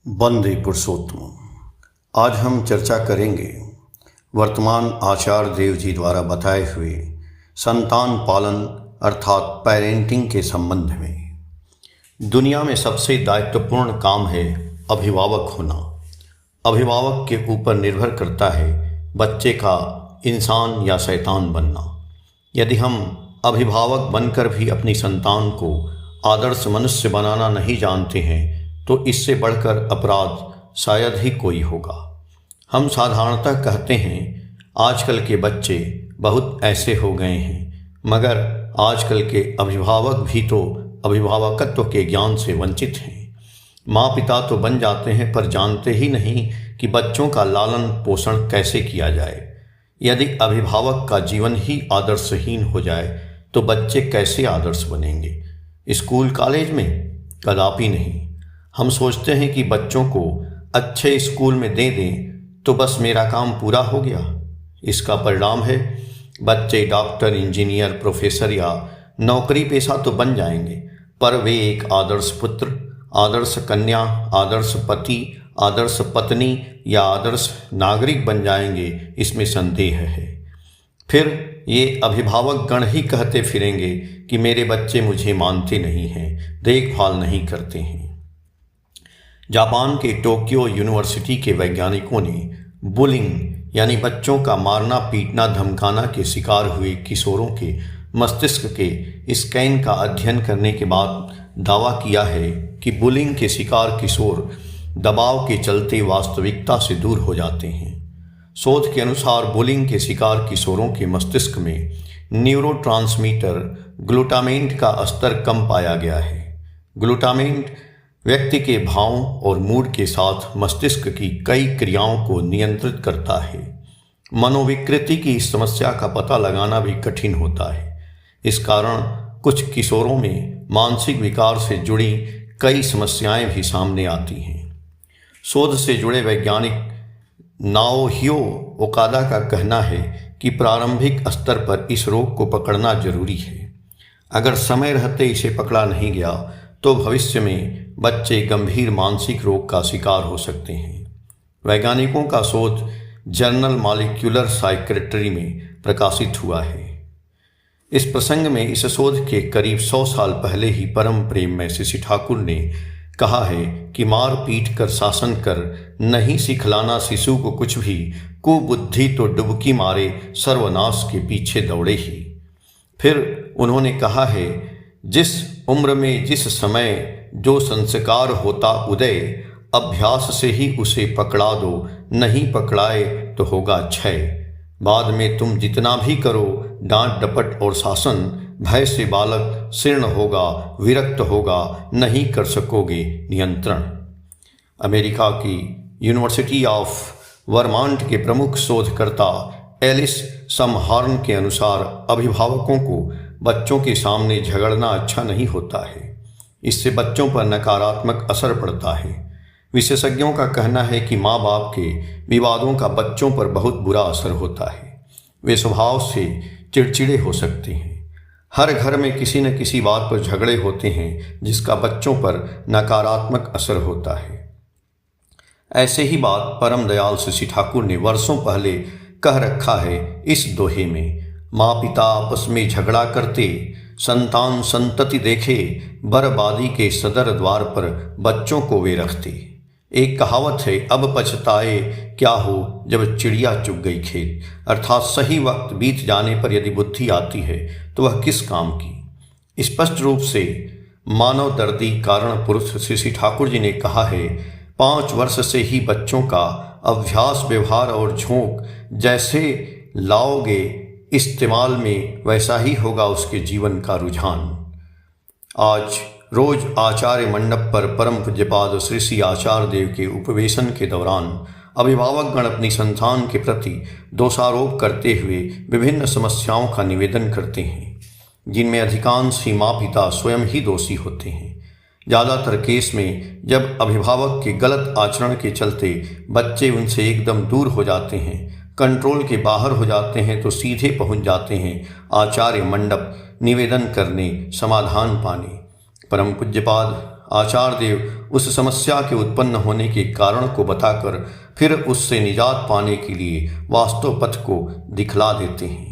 वंदे पुरुषोत्तम। आज हम चर्चा करेंगे वर्तमान आचार्य देव जी द्वारा बताए हुए संतान पालन अर्थात पेरेंटिंग के संबंध में। दुनिया में सबसे दायित्वपूर्ण काम है अभिभावक होना। अभिभावक के ऊपर निर्भर करता है बच्चे का इंसान या शैतान बनना। यदि हम अभिभावक बनकर भी अपनी संतान को आदर्श मनुष्य बनाना नहीं जानते हैं तो इससे बढ़कर अपराध शायद ही कोई होगा। हम साधारणतः कहते हैं आजकल के बच्चे बहुत ऐसे हो गए हैं, मगर आजकल के अभिभावक भी तो अभिभावकत्व के ज्ञान से वंचित हैं। माँ पिता तो बन जाते हैं पर जानते ही नहीं कि बच्चों का लालन पोषण कैसे किया जाए। यदि अभिभावक का जीवन ही आदर्शहीन हो जाए तो बच्चे कैसे आदर्श बनेंगे? स्कूल कॉलेज में कदापि नहीं। हम सोचते हैं कि बच्चों को अच्छे स्कूल में दे दें तो बस मेरा काम पूरा हो गया। इसका परिणाम है बच्चे डॉक्टर, इंजीनियर, प्रोफेसर या नौकरी पेशा तो बन जाएंगे, पर वे एक आदर्श पुत्र, आदर्श कन्या, आदर्श पति, आदर्श पत्नी या आदर्श नागरिक बन जाएंगे, इसमें संदेह है। फिर ये अभिभावक गण ही कहते फिरेंगे कि मेरे बच्चे मुझे मानते नहीं हैं, देखभाल नहीं करते हैं। जापान के टोक्यो यूनिवर्सिटी के वैज्ञानिकों ने बुलिंग यानी बच्चों का मारना, पीटना, धमकाना के शिकार हुए किशोरों के मस्तिष्क के स्कैन का अध्ययन करने के बाद दावा किया है कि बुलिंग के शिकार किशोर दबाव के चलते वास्तविकता से दूर हो जाते हैं। शोध के अनुसार बुलिंग के शिकार किशोरों के मस्तिष्क में न्यूरोट्रांसमीटर ग्लूटामेट का स्तर कम पाया गया है। ग्लूटामेट व्यक्ति के भावों और मूड के साथ मस्तिष्क की कई क्रियाओं को नियंत्रित करता है। मनोविकृति की इस समस्या का पता लगाना भी कठिन होता है। इस कारण कुछ किशोरों में मानसिक विकार से जुड़ी कई समस्याएं भी सामने आती हैं। शोध से जुड़े वैज्ञानिक नाओहियो ओकादा का कहना है कि प्रारंभिक स्तर पर इस रोग को पकड़ना जरूरी है। अगर समय रहते इसे पकड़ा नहीं गया तो भविष्य में बच्चे गंभीर मानसिक रोग का शिकार हो सकते हैं। वैज्ञानिकों का शोध जर्नल मॉलिक्यूलर साइकेट्री में प्रकाशित हुआ है। इस प्रसंग में इस शोध के करीब 100 साल पहले ही परम प्रेम में शशि ठाकुर ने कहा है कि मार पीट कर शासन कर नहीं सिखलाना शिशु को कुछ भी, कुबुद्धि तो डुबकी मारे सर्वनाश के पीछे दौड़े ही। फिर उन्होंने कहा है जिस उम्र में जिस समय जो संस्कार होता उदय, अभ्यास से ही उसे पकड़ा दो, नहीं पकड़ाए तो होगा क्षय। बाद में तुम जितना भी करो डांट डपट और शासन, भय से बालक शीर्ण होगा, विरक्त होगा, नहीं कर सकोगे नियंत्रण। अमेरिका की यूनिवर्सिटी ऑफ वर्मांट के प्रमुख शोधकर्ता एलिस समहार्न के अनुसार अभिभावकों को बच्चों के सामने झगड़ना अच्छा नहीं होता है। इससे बच्चों पर नकारात्मक असर पड़ता है। विशेषज्ञों का कहना है कि माँ बाप के विवादों का बच्चों पर बहुत बुरा असर होता है। वे स्वभाव से चिड़चिड़े हो सकते हैं। हर घर में किसी न किसी बात पर झगड़े होते हैं जिसका बच्चों पर नकारात्मक असर होता है। ऐसे ही बात परम दयाल शशि ठाकुर ने वर्षों पहले कह रखा है इस दोहे में, माँ पिता आपस में झगड़ा करते, संतान संतति देखे, बर्बादी के सदर द्वार पर बच्चों को वे रखते। एक कहावत है, अब पछताए क्या हो जब चिड़िया चुग गई खेत, अर्थात सही वक्त बीत जाने पर यदि बुद्धि आती है तो वह किस काम की। स्पष्ट रूप से मानव दर्दी कारण पुरुष शशि ठाकुर जी ने कहा है, 5 वर्ष से ही बच्चों का अभ्यास, व्यवहार और झोंक जैसे लाओगे इस्तेमाल में, वैसा ही होगा उसके जीवन का रुझान। आज रोज आचार्य मंडप पर परम पूज्यपाद श्री श्री आचार्य देव के उपवेशन के दौरान अभिभावकगण अपनी संतान के प्रति दोषारोप करते हुए विभिन्न समस्याओं का निवेदन करते हैं, जिनमें अधिकांश ही माँ पिता स्वयं ही दोषी होते हैं। ज़्यादातर केस में जब अभिभावक के गलत आचरण के चलते बच्चे उनसे एकदम दूर हो जाते हैं कंट्रोल के बाहर हो जाते हैं तो सीधे पहुंच जाते हैं आचार्य मंडप निवेदन करने, समाधान पाने। परम पूज्यपाद आचार्य देव उस समस्या के उत्पन्न होने के कारण को बताकर फिर उससे निजात पाने के लिए वास्तव पथ को दिखला देते हैं।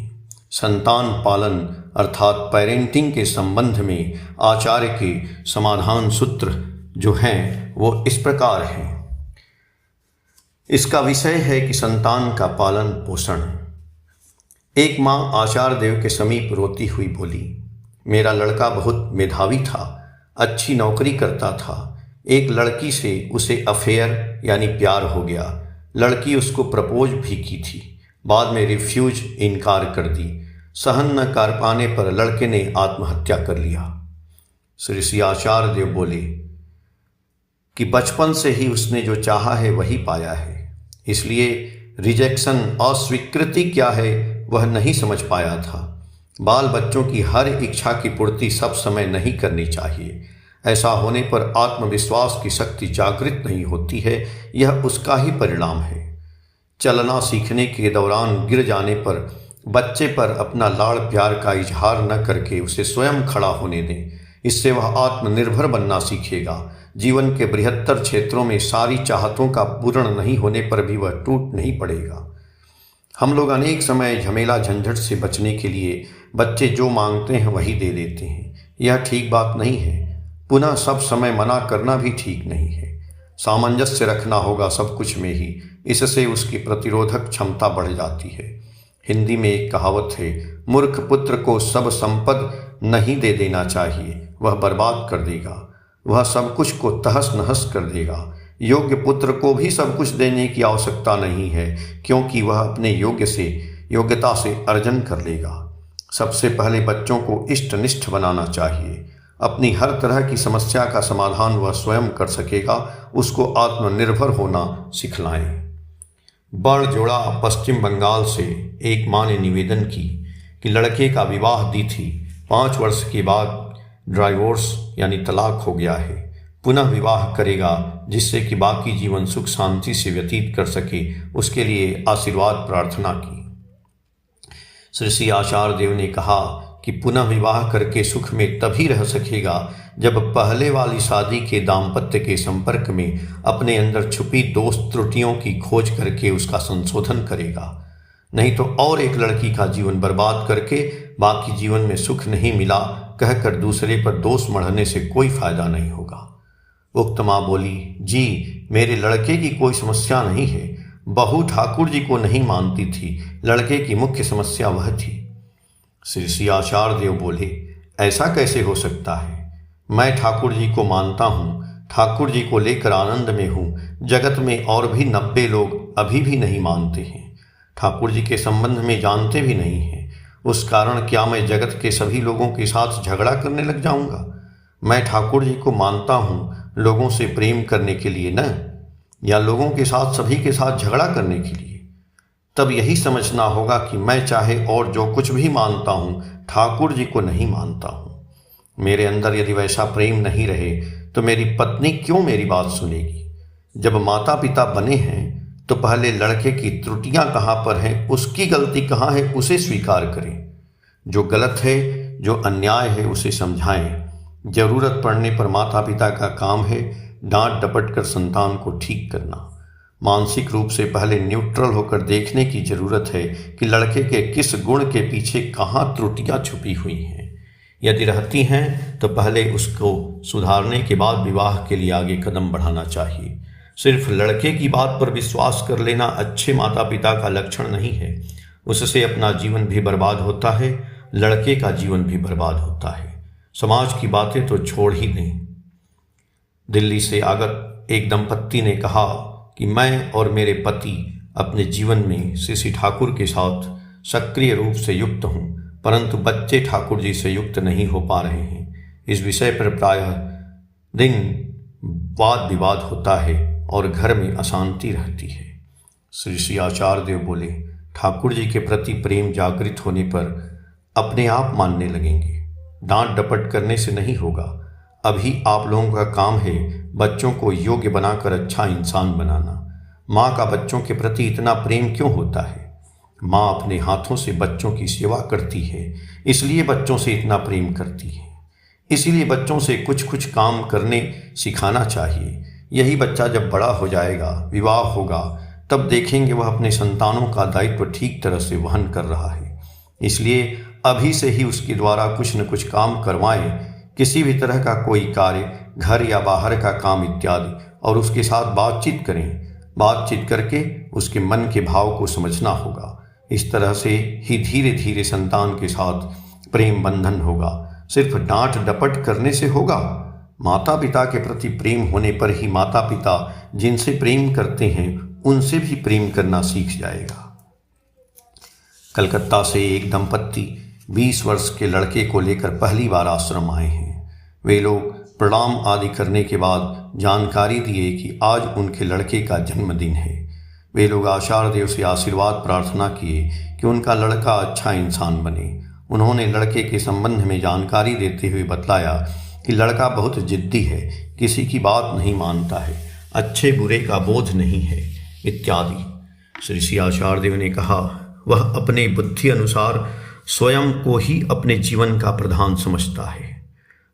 संतान पालन अर्थात पेरेंटिंग के संबंध में आचार्य के समाधान सूत्र जो हैं वो इस प्रकार हैं। इसका विषय है कि संतान का पालन पोषण। एक माँ आचार्य देव के समीप रोती हुई बोली, मेरा लड़का बहुत मेधावी था, अच्छी नौकरी करता था। एक लड़की से उसे अफेयर यानी प्यार हो गया। लड़की उसको प्रपोज भी की थी, बाद में रिफ्यूज इनकार कर दी। सहन न कर पाने पर लड़के ने आत्महत्या कर लिया। श्री श्री आचार्य देव बोले कि बचपन से ही उसने जो चाहा है वही पाया है, इसलिए रिजेक्शन अस्वीकृति क्या है वह नहीं समझ पाया था। बाल बच्चों की हर इच्छा की पूर्ति सब समय नहीं करनी चाहिए। ऐसा होने पर आत्मविश्वास की शक्ति जागृत नहीं होती है, यह उसका ही परिणाम है। चलना सीखने के दौरान गिर जाने पर बच्चे पर अपना लाड़ प्यार का इजहार न करके उसे स्वयं खड़ा होने दें। इससे वह आत्मनिर्भर बनना सीखेगा। जीवन के बृहत्तर क्षेत्रों में सारी चाहतों का पूर्ण नहीं होने पर भी वह टूट नहीं पड़ेगा। हम लोग अनेक समय झमेला झंझट से बचने के लिए बच्चे जो मांगते हैं वही दे देते हैं। यह ठीक बात नहीं है। पुनः सब समय मना करना भी ठीक नहीं है। सामंजस्य रखना होगा सब कुछ में ही, इससे उसकी प्रतिरोधक क्षमता बढ़ जाती है। हिंदी में एक कहावत है, मूर्ख पुत्र को सब संपद नहीं दे देना चाहिए, वह बर्बाद कर देगा, वह सब कुछ को तहस नहस कर देगा। योग्य पुत्र को भी सब कुछ देने की आवश्यकता नहीं है, क्योंकि वह अपने योग्यता से अर्जन कर लेगा। सबसे पहले बच्चों को इष्टनिष्ठ बनाना चाहिए। अपनी हर तरह की समस्या का समाधान वह स्वयं कर सकेगा, उसको आत्मनिर्भर होना सिखलाएं। बड़ जोड़ा पश्चिम बंगाल से एक माँ ने निवेदन की कि लड़के का विवाह दी थी, 5 वर्ष के बाद डिवोर्स यानी तलाक हो गया है। पुनः विवाह करेगा जिससे कि बाकी जीवन सुख शांति से व्यतीत कर सके, उसके लिए आशीर्वाद प्रार्थना की। श्री श्री आचार्य देव ने कहा कि पुनः विवाह करके सुख में तभी रह सकेगा जब पहले वाली शादी के दाम्पत्य के संपर्क में अपने अंदर छुपी दोष त्रुटियों की खोज करके उसका संशोधन करेगा। नहीं तो और एक लड़की का जीवन बर्बाद करके बाकी जीवन में सुख नहीं मिला कहकर दूसरे पर दोष मढ़ने से कोई फायदा नहीं होगा। उक्त माँ बोली, जी मेरे लड़के की कोई समस्या नहीं है। बहू ठाकुर जी को नहीं मानती थी, लड़के की मुख्य समस्या वह थी। श्री श्री आचार्य देव बोले, ऐसा कैसे हो सकता है? मैं ठाकुर जी को मानता हूँ, ठाकुर जी को लेकर आनंद में हूँ। जगत में और भी 90 लोग अभी भी नहीं मानते हैं, ठाकुर जी के संबंध में जानते भी नहीं हैं। उस कारण क्या मैं जगत के सभी लोगों के साथ झगड़ा करने लग जाऊँगा? मैं ठाकुर जी को मानता हूँ लोगों से प्रेम करने के लिए न, या लोगों के साथ सभी के साथ झगड़ा करने के लिए। तब यही समझना होगा कि मैं चाहे और जो कुछ भी मानता हूँ ठाकुर जी को नहीं मानता हूँ। मेरे अंदर यदि वैसा प्रेम नहीं रहे तो मेरी पत्नी क्यों मेरी बात सुनेगी? जब माता पिता बने हैं तो पहले लड़के की त्रुटियां कहाँ पर हैं, उसकी गलती कहाँ है, उसे स्वीकार करें। जो गलत है, जो अन्याय है, उसे समझाएं। जरूरत पड़ने पर माता पिता का काम है डांट डपट कर संतान को ठीक करना। मानसिक रूप से पहले न्यूट्रल होकर देखने की जरूरत है कि लड़के के किस गुण के पीछे कहाँ त्रुटियां छुपी हुई हैं। यदि रहती हैं तो पहले उसको सुधारने के बाद विवाह के लिए आगे कदम बढ़ाना चाहिए। सिर्फ लड़के की बात पर विश्वास कर लेना अच्छे माता पिता का लक्षण नहीं है। उससे अपना जीवन भी बर्बाद होता है, लड़के का जीवन भी बर्बाद होता है। समाज की बातें तो छोड़ ही दें। दिल्ली से आगत एक दंपत्ति ने कहा कि मैं और मेरे पति अपने जीवन में श्री ठाकुर के साथ सक्रिय रूप से युक्त हूँ, परंतु बच्चे ठाकुर जी से युक्त नहीं हो पा रहे हैं। इस विषय पर प्रायः दिन वाद विवाद होता है और घर में अशांति रहती है। श्री श्री आचार्य देव बोले, ठाकुर जी के प्रति प्रेम जागृत होने पर अपने आप मानने लगेंगे। डांट डपट करने से नहीं होगा। अभी आप लोगों का काम है बच्चों को योग्य बनाकर अच्छा इंसान बनाना। माँ का बच्चों के प्रति इतना प्रेम क्यों होता है? माँ अपने हाथों से बच्चों की सेवा करती है, इसलिए बच्चों से इतना प्रेम करती है। इसीलिए बच्चों से कुछ कुछ काम करने सिखाना चाहिए। यही बच्चा जब बड़ा हो जाएगा, विवाह होगा, तब देखेंगे वह अपने संतानों का दायित्व ठीक तरह से वहन कर रहा है। इसलिए अभी से ही उसके द्वारा कुछ न कुछ काम करवाएं, किसी भी तरह का कोई कार्य, घर या बाहर का काम इत्यादि, और उसके साथ बातचीत करें। बातचीत करके उसके मन के भाव को समझना होगा। इस तरह से ही धीरे धीरे संतान के साथ प्रेम बंधन होगा। सिर्फ डांट डपट करने से होगा? माता पिता के प्रति प्रेम होने पर ही माता पिता जिनसे प्रेम करते हैं उनसे भी प्रेम करना सीख जाएगा। कलकत्ता से एक दंपत्ति 20 वर्ष के लड़के को लेकर पहली बार आश्रम आए हैं। वे लोग प्रणाम आदि करने के बाद जानकारी दिए कि आज उनके लड़के का जन्मदिन है। वे लोग आचार्य देव से आशीर्वाद प्रार्थना किए कि उनका लड़का अच्छा इंसान बने। उन्होंने लड़के के संबंध में जानकारी देते हुए बतलाया कि लड़का बहुत जिद्दी है, किसी की बात नहीं मानता है, अच्छे बुरे का बोध नहीं है इत्यादि। श्री श्री आचार्य देव ने कहा, वह अपने बुद्धि अनुसार स्वयं को ही अपने जीवन का प्रधान समझता है।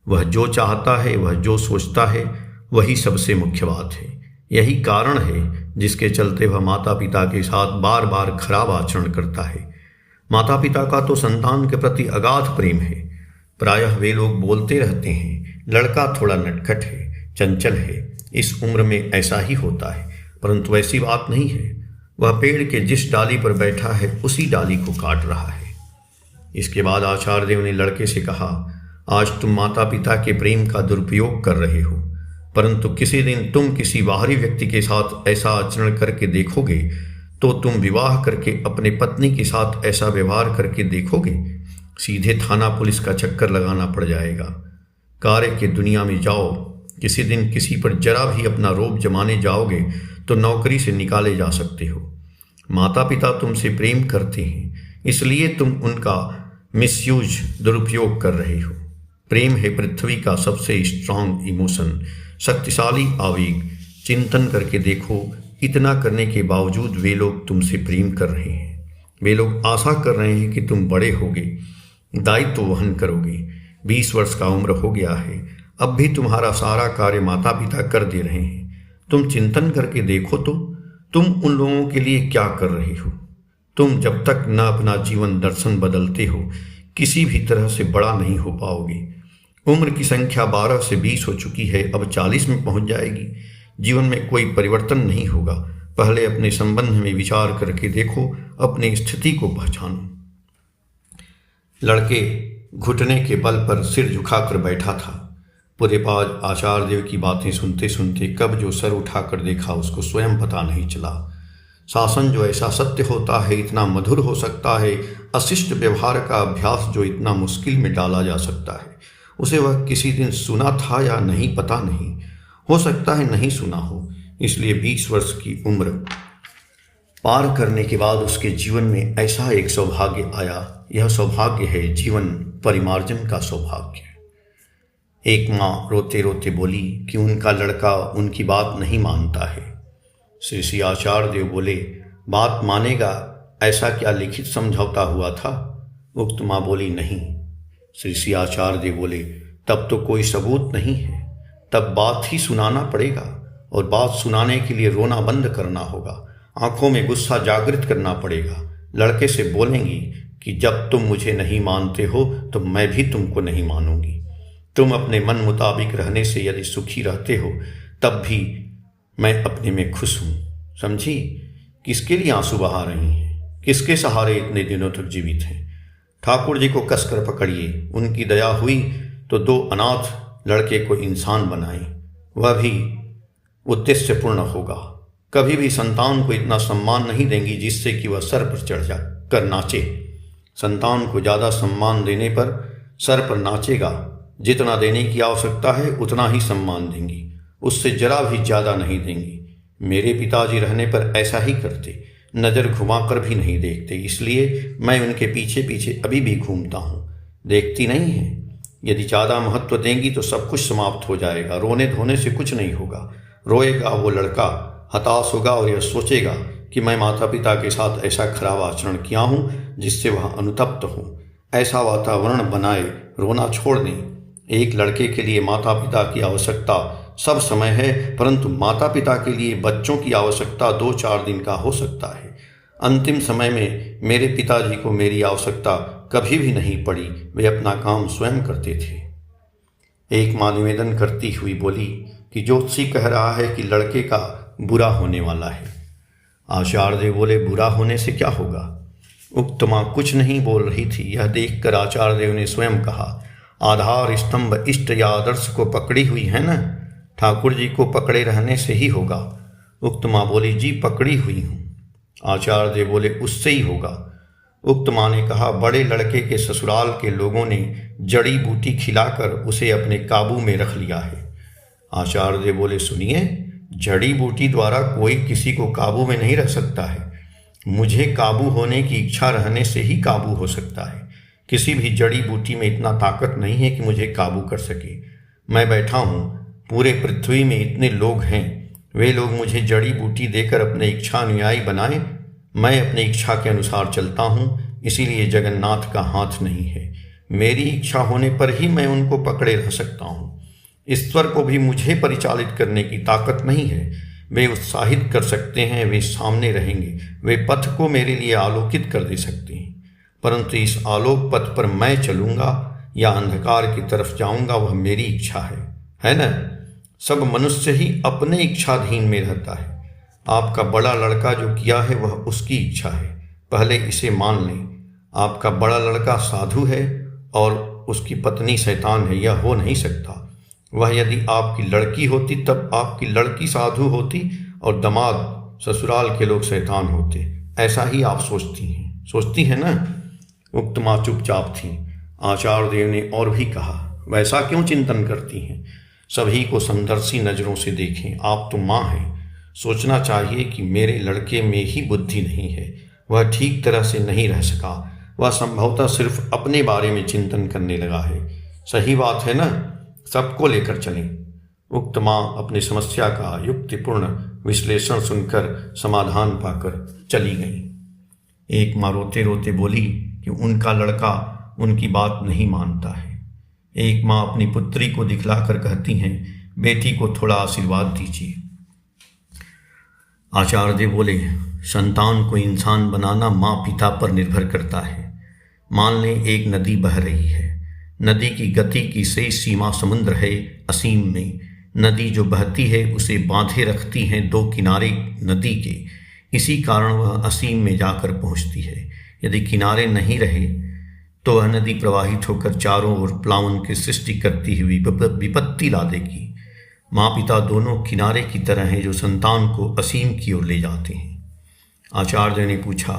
वह जो चाहता है, वह जो सोचता है, वही सबसे मुख्य बात है। यही कारण है जिसके चलते वह माता पिता के साथ बार बार खराब आचरण करता है। माता पिता का तो संतान के प्रति अगाध प्रेम है। प्रायः वे लोग बोलते रहते हैं, लड़का थोड़ा नटखट है, चंचल है, इस उम्र में ऐसा ही होता है, परंतु ऐसी बात नहीं है। वह पेड़ के जिस डाली पर बैठा है उसी डाली को काट रहा है। इसके बाद आचार्य देव ने लड़के से कहा, आज तुम माता पिता के प्रेम का दुरुपयोग कर रहे हो, परंतु किसी दिन तुम किसी बाहरी व्यक्ति के साथ ऐसा आचरण करके देखोगे तो तुम विवाह करके अपने पत्नी के साथ ऐसा व्यवहार करके देखोगे, सीधे थाना पुलिस का चक्कर लगाना पड़ जाएगा। कार्य की दुनिया में जाओ, किसी दिन किसी पर जरा भी अपना रोब जमाने जाओगे तो नौकरी से निकाले जा सकते हो। माता पिता तुमसे प्रेम करते हैं, इसलिए तुम उनका मिसयूज, दुरुपयोग कर रहे हो। प्रेम है पृथ्वी का सबसे स्ट्रांग इमोशन, शक्तिशाली आवेग। चिंतन करके देखो, इतना करने के बावजूद वे लोग तुमसे प्रेम कर रहे हैं। वे लोग आशा कर रहे हैं कि तुम बड़े होगे, दायित्व वहन करोगे। 20 वर्ष का उम्र हो गया है, अब भी तुम्हारा सारा कार्य माता पिता कर दे रहे हैं। तुम चिंतन करके देखो तो तुम उन लोगों के लिए क्या कर रहे हो। तुम जब तक न अपना जीवन दर्शन बदलते हो, किसी भी तरह से बड़ा नहीं हो पाओगे। उम्र की संख्या 12 से 20 हो चुकी है, अब 40 में पहुंच जाएगी। जीवन में कोई परिवर्तन नहीं होगा। पहले अपने संबंध में विचार करके देखो, अपनी स्थिति को पहचानो। लड़के घुटने के बल पर सिर झुकाकर बैठा था। पूरे पाज आचार्य देव की बातें सुनते सुनते कब जो सर उठाकर देखा उसको स्वयं पता नहीं चला। शासन जो ऐसा सत्य होता है, इतना मधुर हो सकता है, अशिष्ट व्यवहार का अभ्यास जो इतना मुश्किल में डाला जा सकता है, उसे वह किसी दिन सुना था या नहीं पता नहीं, हो सकता है नहीं सुना हो। इसलिए 20 वर्ष की उम्र पार करने के बाद उसके जीवन में ऐसा एक सौभाग्य आया। यह सौभाग्य है जीवन परिमार्जन का सौभाग्य। एक माँ रोते रोते बोली कि उनका लड़का उनकी बात नहीं मानता है। श्री श्री आचार्य देव बोले, बात मानेगा ऐसा क्या लिखित समझौता हुआ था? उक्त माँ बोली, नहीं। श्री श्री आचार्य देव बोले, तब तो कोई सबूत नहीं है, तब बात ही सुनाना पड़ेगा, और बात सुनाने के लिए रोना बंद करना होगा, आंखों में गुस्सा जागृत करना पड़ेगा। लड़के से बोलेंगी कि जब तुम मुझे नहीं मानते हो तो मैं भी तुमको नहीं मानूंगी। तुम अपने मन मुताबिक रहने से यदि सुखी रहते हो तब भी मैं अपने में खुश हूँ। समझी? किसके लिए आंसू बहा रही हैं? किसके सहारे इतने दिनों तक जीवित हैं? ठाकुर जी को कसकर पकड़िए, उनकी दया हुई तो 2 अनाथ लड़के को इंसान बनाए, वह भी उद्देश्य पूर्ण होगा। कभी भी संतान को इतना सम्मान नहीं देंगी जिससे कि वह सर पर चढ़ जा कर नाचे। संतान को ज़्यादा सम्मान देने पर सर पर नाचेगा। जितना देने की आवश्यकता है उतना ही सम्मान देंगी, उससे जरा भी ज़्यादा नहीं देंगी। मेरे पिताजी रहने पर ऐसा ही करते, नज़र घुमाकर भी नहीं देखते, इसलिए मैं उनके पीछे पीछे अभी भी घूमता हूँ। देखती नहीं है, यदि ज़्यादा महत्व देंगी तो सब कुछ समाप्त हो जाएगा। रोने धोने से कुछ नहीं होगा। रोएगा वो लड़का, हताश होगा और यह सोचेगा कि मैं माता पिता के साथ ऐसा खराब आचरण किया हूँ जिससे वह अनुतप्त हों। ऐसा वातावरण बनाए रोना छोड़ दें। एक लड़के के लिए माता पिता की आवश्यकता सब समय है, परंतु माता पिता के लिए बच्चों की आवश्यकता 2-4 दिन का हो सकता है। अंतिम समय में मेरे पिताजी को मेरी आवश्यकता कभी भी नहीं पड़ी, वे अपना काम स्वयं करते थे। एक माँ निवेदन करती हुई बोली कि ज्योतिषी कह रहा है कि लड़के का बुरा होने वाला है। आचार्य देव बोले, बुरा होने से क्या होगा? उक्त माँ कुछ नहीं बोल रही थी। यह देखकर आचार्य देव ने स्वयं कहा, आधार स्तंभ इष्ट या आदर्श को पकड़ी हुई है न, ठाकुर जी को पकड़े रहने से ही होगा। उक्त माँ बोली, जी पकड़ी हुई हूँ। आचार्य देव बोले, उससे ही होगा। उक्त माँ ने कहा, बड़े लड़के के ससुराल के लोगों ने जड़ी बूटी खिलाकर उसे अपने काबू में रख लिया है। आचार्य देव बोले, सुनिए, जड़ी बूटी द्वारा कोई किसी को काबू में नहीं रख सकता है। मुझे काबू होने की इच्छा रहने से ही काबू हो सकता है। किसी भी जड़ी बूटी में इतना ताकत नहीं है कि मुझे काबू कर सके। मैं बैठा हूँ, पूरे पृथ्वी में इतने लोग हैं, वे लोग मुझे जड़ी बूटी देकर अपने इच्छा अनुयायी बनाएं। मैं अपनी इच्छा के अनुसार चलता हूँ, इसीलिए जगन्नाथ का हाथ नहीं है। मेरी इच्छा होने पर ही मैं उनको पकड़े रह सकता हूँ। ईश्वर को भी मुझे परिचालित करने की ताकत नहीं है। वे उत्साहित कर सकते हैं, वे सामने रहेंगे, वे पथ को मेरे लिए आलोकित कर दे सकते हैं, परंतु इस आलोक पथ पर मैं चलूँगा या अंधकार की तरफ जाऊँगा, वह मेरी इच्छा है न? सब मनुष्य ही अपने इच्छाधीन में रहता है। आपका बड़ा लड़का जो किया है वह उसकी इच्छा है, पहले इसे मान लें। आपका बड़ा लड़का साधु है और उसकी पत्नी शैतान है, यह हो नहीं सकता। वह यदि आपकी लड़की होती तब आपकी लड़की साधु होती और दामाद ससुराल के लोग शैतान होते। ऐसा ही आप सोचती हैं ना? उक्त माँ चुपचाप थी। आचार्य देव ने और भी कहा, वैसा क्यों चिंतन करती हैं? सभी को समदर्शी नज़रों से देखें। आप तो माँ हैं, सोचना चाहिए कि मेरे लड़के में ही बुद्धि नहीं है, वह ठीक तरह से नहीं रह सका, वह संभवतः सिर्फ अपने बारे में चिंतन करने लगा है। सही बात है ना? सबको लेकर चलें। उक्त माँ अपनी समस्या का युक्तिपूर्ण विश्लेषण सुनकर समाधान पाकर चली गई। एक माँ रोते रोते बोली कि उनका लड़का उनकी बात नहीं मानता है। एक माँ अपनी पुत्री को दिखलाकर कहती हैं, बेटी को थोड़ा आशीर्वाद दीजिए। आचार्य देव बोले, संतान को इंसान बनाना माँ पिता पर निर्भर करता है। मान लें एक नदी बह रही है। नदी की गति की सही सीमा समुद्र है असीम में। नदी जो बहती है उसे बांधे रखती हैं 2 किनारे नदी के, इसी कारण वह असीम में जाकर पहुंचती है। यदि किनारे नहीं रहे तो वह नदी प्रवाहित होकर चारों ओर प्लावन की सृष्टि करती हुई विपत्ति ला देगी। माँ पिता दोनों किनारे की तरह हैं जो संतान को असीम की ओर ले जाते हैं। आचार्य ने पूछा,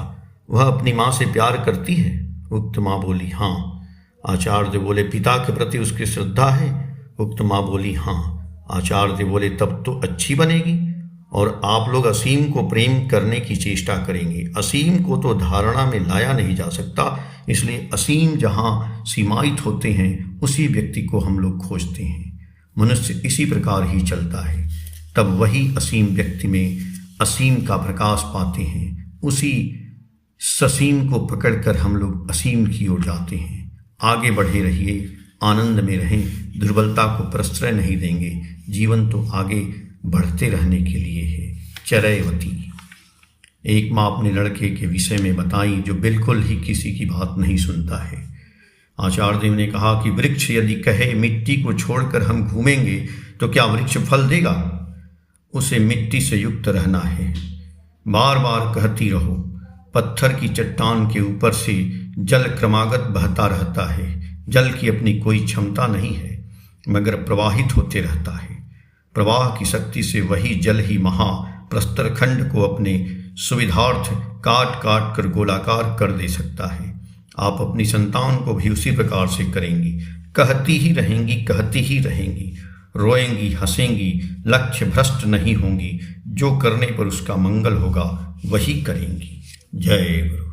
वह अपनी माँ से प्यार करती है? उक्त माँ बोली, हाँ। आचार्य बोले, पिता के प्रति उसकी श्रद्धा है? उक्त माँ बोली, हाँ। आचार्य बोले, तब तो अच्छी बनेगी और आप लोग असीम को प्रेम करने की चेष्टा करेंगे। असीम को तो धारणा में लाया नहीं जा सकता, इसलिए असीम जहाँ सीमायित होते हैं उसी व्यक्ति को हम लोग खोजते हैं। मनुष्य इसी प्रकार ही चलता है, तब वही असीम व्यक्ति में असीम का प्रकाश पाते हैं। उसी ससीम को पकड़कर हम लोग असीम की ओर जाते हैं। आगे बढ़े रहिए, आनंद में रहें, दुर्बलता को प्रश्रय नहीं देंगे। जीवन तो आगे बढ़ते रहने के लिए है। चरैवती। एक माँ अपने लड़के के विषय में बताई जो बिल्कुल ही किसी की बात नहीं सुनता है। आचार्य देव ने कहा कि वृक्ष यदि कहे मिट्टी को छोड़कर हम घूमेंगे तो क्या वृक्ष फल देगा? उसे मिट्टी से युक्त रहना है। बार बार कहती रहो, पत्थर की चट्टान के ऊपर से जल क्रमागत बहता रहता है। जल की अपनी कोई क्षमता नहीं है मगर प्रवाहित होते रहता है। प्रवाह की शक्ति से वही जल ही महाप्रस्तर खंड को अपने सुविधार्थ काट काट कर गोलाकार कर दे सकता है। आप अपनी संतान को भी उसी प्रकार से करेंगी। कहती ही रहेंगी, रोएंगी, हंसेंगी, लक्ष्य भ्रष्ट नहीं होंगी। जो करने पर उसका मंगल होगा वही करेंगी। जय गुरु।